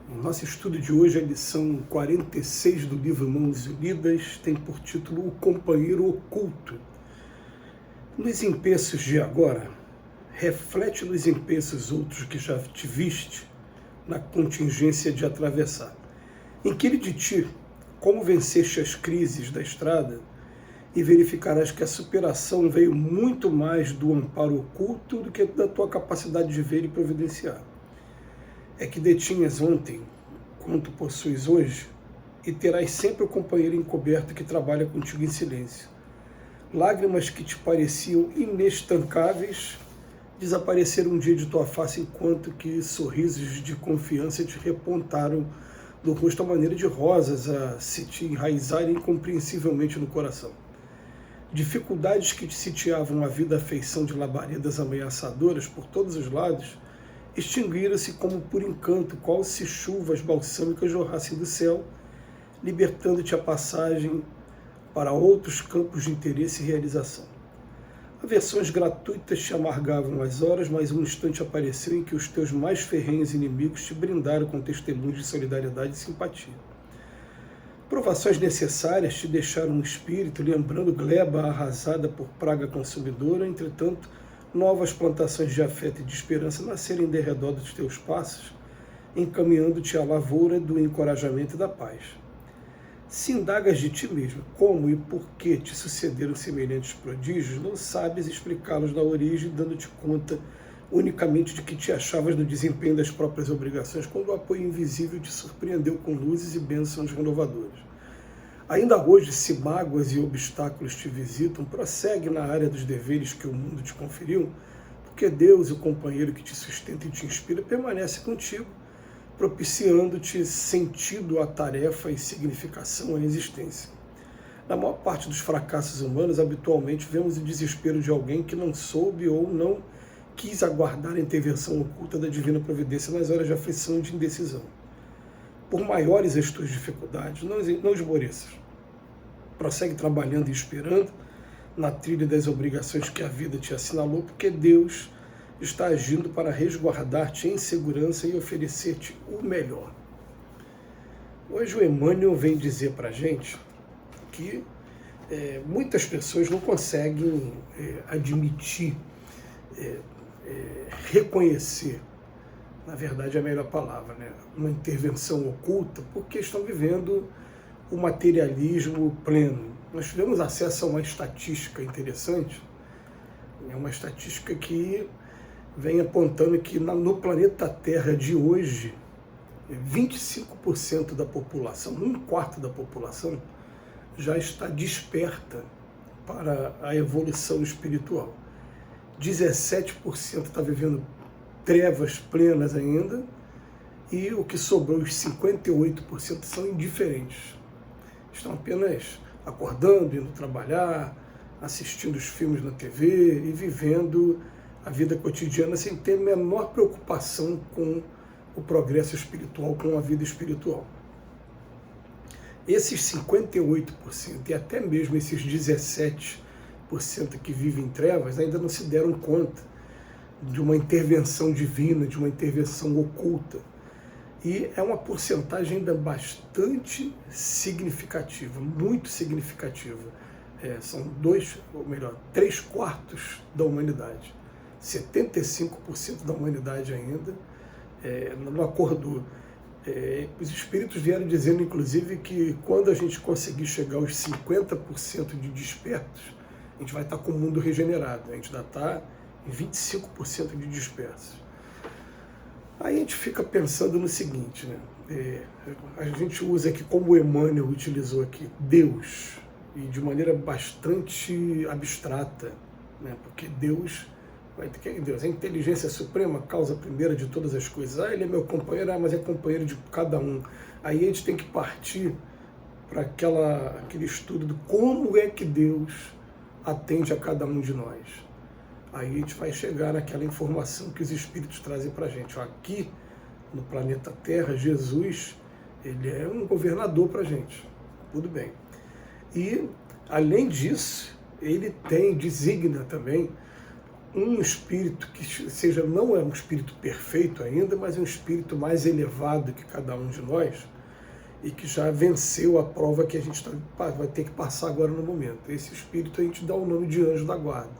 O nosso estudo de hoje é a lição 46 do livro Mãos Unidas, tem por título O Companheiro Oculto. Nos empeços de agora, reflete nos empeços outros que já te viste na contingência de atravessar. Inquire de ti como venceste as crises da estrada e verificarás que a superação veio muito mais do amparo oculto do que da tua capacidade de ver e providenciar. É que detinhas ontem quanto possuis hoje, e terás sempre o companheiro encoberto que trabalha contigo em silêncio. Lágrimas que te pareciam inestancáveis desapareceram um dia de tua face, enquanto que sorrisos de confiança te repontaram do rosto à maneira de rosas a se te enraizarem incompreensivelmente no coração. Dificuldades que te sitiavam a vida à feição de labaredas ameaçadoras por todos os lados extinguiram-se como por encanto, qual se chuvas balsâmicas jorrassem do céu, libertando-te a passagem para outros campos de interesse e realização. Aversões gratuitas te amargavam as horas, mas um instante apareceu em que os teus mais ferrenhos inimigos te brindaram com testemunhos de solidariedade e simpatia. Provações necessárias te deixaram um espírito, lembrando gleba arrasada por praga consumidora, entretanto, novas plantações de afeto e de esperança nascerem em derredor dos teus passos, encaminhando-te à lavoura do encorajamento e da paz. Se indagas de ti mesmo como e por que te sucederam semelhantes prodígios, não sabes explicá-los na origem, dando-te conta unicamente de que te achavas no desempenho das próprias obrigações, quando o apoio invisível te surpreendeu com luzes e bênçãos renovadoras. Ainda hoje, se mágoas e obstáculos te visitam, prossegue na área dos deveres que o mundo te conferiu, porque Deus, o companheiro que te sustenta e te inspira, permanece contigo, propiciando-te sentido à tarefa e significação à existência. Na maior parte dos fracassos humanos, habitualmente vemos o desespero de alguém que não soube ou não quis aguardar a intervenção oculta da divina providência nas horas de aflição e de indecisão. Por maiores as tuas dificuldades, não esmoreças. Prossegue trabalhando e esperando na trilha das obrigações que a vida te assinalou, porque Deus está agindo para resguardar-te em segurança e oferecer-te o melhor. Hoje o Emmanuel vem dizer para a gente que muitas pessoas não conseguem admitir, reconhecer, na verdade é a melhor palavra, né? Uma intervenção oculta, porque estão vivendo o materialismo pleno. Nós tivemos acesso a uma estatística interessante, uma estatística que vem apontando que no planeta Terra de hoje, 25% da população, um quarto da população, já está desperta para a evolução espiritual. 17% está vivendo trevas plenas ainda, e o que sobrou, os 58%, são indiferentes. Estão apenas acordando, indo trabalhar, assistindo os filmes na TV e vivendo a vida cotidiana sem ter a menor preocupação com o progresso espiritual, com a vida espiritual. Esses 58% e até mesmo esses 17% que vivem em trevas ainda não se deram conta de uma intervenção divina, de uma intervenção oculta. E é uma porcentagem ainda bastante significativa, muito significativa. São 3/4 da humanidade. 75% da humanidade ainda não acordou. Os espíritos vieram dizendo, inclusive, que quando a gente conseguir chegar aos 50% de despertos, a gente vai estar com o mundo regenerado. A gente ainda está em 25% de dispersos. Aí a gente fica pensando no seguinte, né? A gente usa aqui, como o Emmanuel utilizou aqui, Deus, e de maneira bastante abstrata, né? Porque Deus, quem é Deus? A inteligência suprema, causa primeira de todas as coisas. Ele é meu companheiro, mas é companheiro de cada um. Aí a gente tem que partir para aquele estudo de como é que Deus atende a cada um de nós. Aí a gente vai chegar naquela informação que os Espíritos trazem para a gente. Aqui, no planeta Terra, Jesus, ele é um governador para a gente. Tudo bem. E, além disso, ele designa também um espírito que seja, não é um espírito perfeito ainda, mas é um espírito mais elevado que cada um de nós e que já venceu a prova que a gente vai ter que passar agora no momento. Esse espírito a gente dá o nome de anjo da guarda.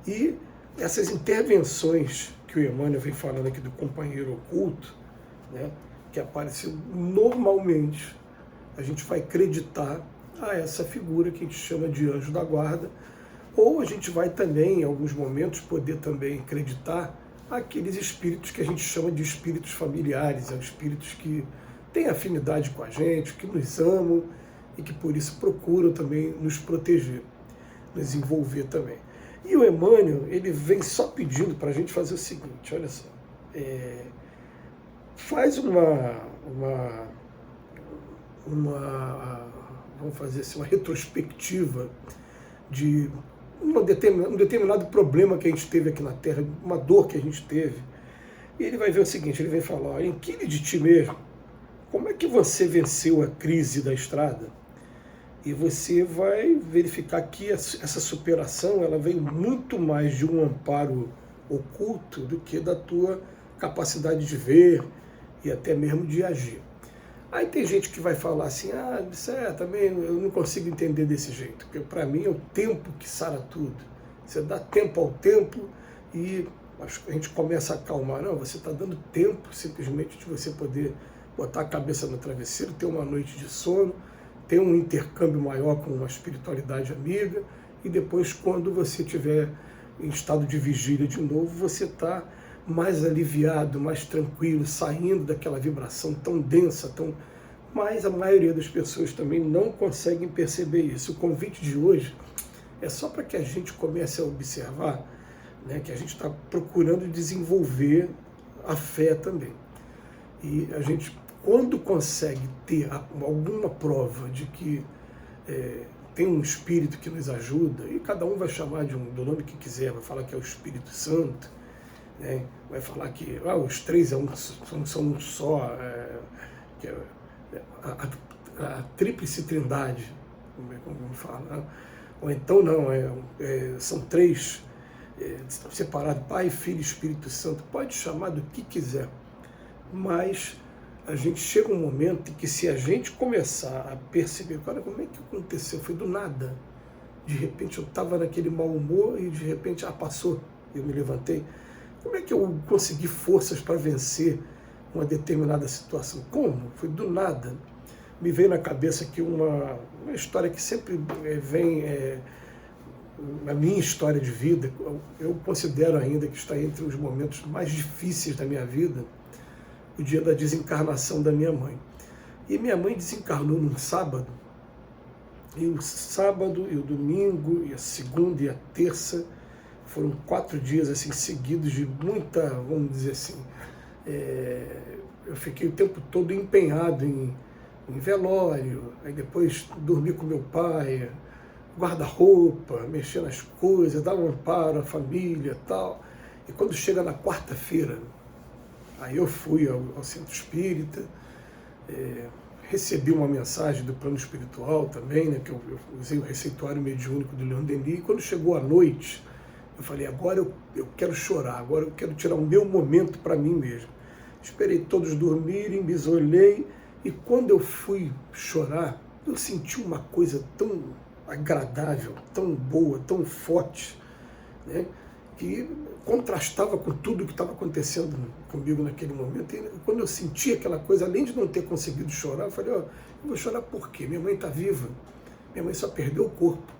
E essas intervenções que o Emmanuel vem falando aqui do companheiro oculto, né, que apareceu normalmente, a gente vai acreditar a essa figura que a gente chama de anjo da guarda, ou a gente vai também, em alguns momentos, poder também acreditar aqueles espíritos que a gente chama de espíritos familiares, espíritos que têm afinidade com a gente, que nos amam e que por isso procuram também nos proteger, nos envolver também. E o Emmanuel, ele vem só pedindo para a gente fazer o seguinte, olha só, faz vamos fazer assim, uma retrospectiva de um determinado problema que a gente teve aqui na Terra, uma dor que a gente teve. E ele vai ver o seguinte, ele vai falar, inquire de ti mesmo, como é que você venceu a crise da estrada? E você vai verificar que essa superação ela vem muito mais de um amparo oculto do que da tua capacidade de ver e até mesmo de agir. Aí tem gente que vai falar assim, isso também eu não consigo entender desse jeito, porque para mim é o tempo que sara tudo. Você dá tempo ao tempo e a gente começa a acalmar. Não, você está dando tempo simplesmente de você poder botar a cabeça no travesseiro, ter uma noite de sono, ter um intercâmbio maior com uma espiritualidade amiga e depois, quando você estiver em estado de vigília de novo, você está mais aliviado, mais tranquilo, saindo daquela vibração tão densa, mas a maioria das pessoas também não conseguem perceber isso. O convite de hoje é só para que a gente comece a observar, né, que a gente está procurando desenvolver a fé também. E a gente, quando consegue ter alguma prova de que tem um espírito que nos ajuda, e cada um vai chamar do nome que quiser, vai falar que é o Espírito Santo, né? Vai falar que os três são um só, que é a tríplice trindade, como fala, né? Ou então não, são três separados, Pai, Filho e Espírito Santo, pode chamar do que quiser, mas a gente chega um momento em que se a gente começar a perceber, cara, como é que aconteceu? Foi do nada, de repente eu estava naquele mau humor e de repente, passou, eu me levantei. Como é que eu consegui forças para vencer uma determinada situação? Como? Foi do nada. Me veio na cabeça aqui uma história que sempre vem na minha história de vida. Eu considero ainda que está entre os momentos mais difíceis da minha vida, o dia da desencarnação da minha mãe. E minha mãe desencarnou num sábado, e o sábado e o domingo, e a segunda e a terça, foram 4 dias assim, seguidos de muita, vamos dizer assim, eu fiquei o tempo todo empenhado em velório, aí depois dormi com meu pai, guarda-roupa, mexer nas coisas, dar um amparo à família e tal. E quando chega na quarta-feira, aí eu fui ao centro espírita, recebi uma mensagem do plano espiritual também, né, que eu usei o receituário mediúnico do Leon Denis, e quando chegou a noite, eu falei, agora eu quero chorar, agora eu quero tirar o meu momento para mim mesmo. Esperei todos dormirem, me isolei, e quando eu fui chorar, eu senti uma coisa tão agradável, tão boa, tão forte, né, que contrastava com tudo que estava acontecendo comigo naquele momento. E quando eu senti aquela coisa, além de não ter conseguido chorar, eu falei, eu vou chorar por quê? Minha mãe está viva, minha mãe só perdeu o corpo.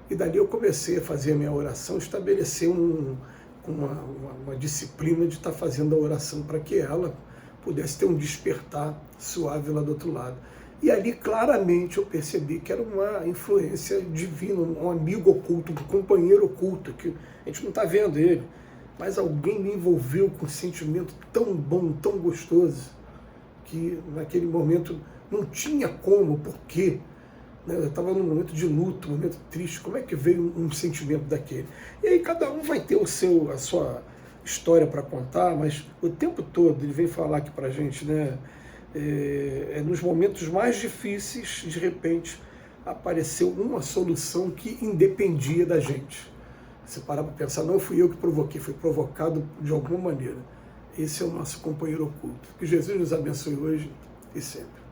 E dali eu comecei a fazer a minha oração, estabelecer uma disciplina de estar fazendo a oração para que ela pudesse ter um despertar suave lá do outro lado. E ali claramente eu percebi que era uma influência divina, um amigo oculto, um companheiro oculto, que a gente não está vendo ele, mas alguém me envolveu com um sentimento tão bom, tão gostoso, que naquele momento não tinha como, por quê? Eu estava num momento de luto, um momento triste, como é que veio um sentimento daquele? E aí cada um vai ter a sua história para contar, mas o tempo todo ele vem falar aqui para a gente, né? Nos momentos mais difíceis, de repente, apareceu uma solução que independia da gente. Você parar para pensar, não fui eu que provoquei, fui provocado de alguma maneira. Esse é o nosso companheiro oculto. Que Jesus nos abençoe hoje e sempre.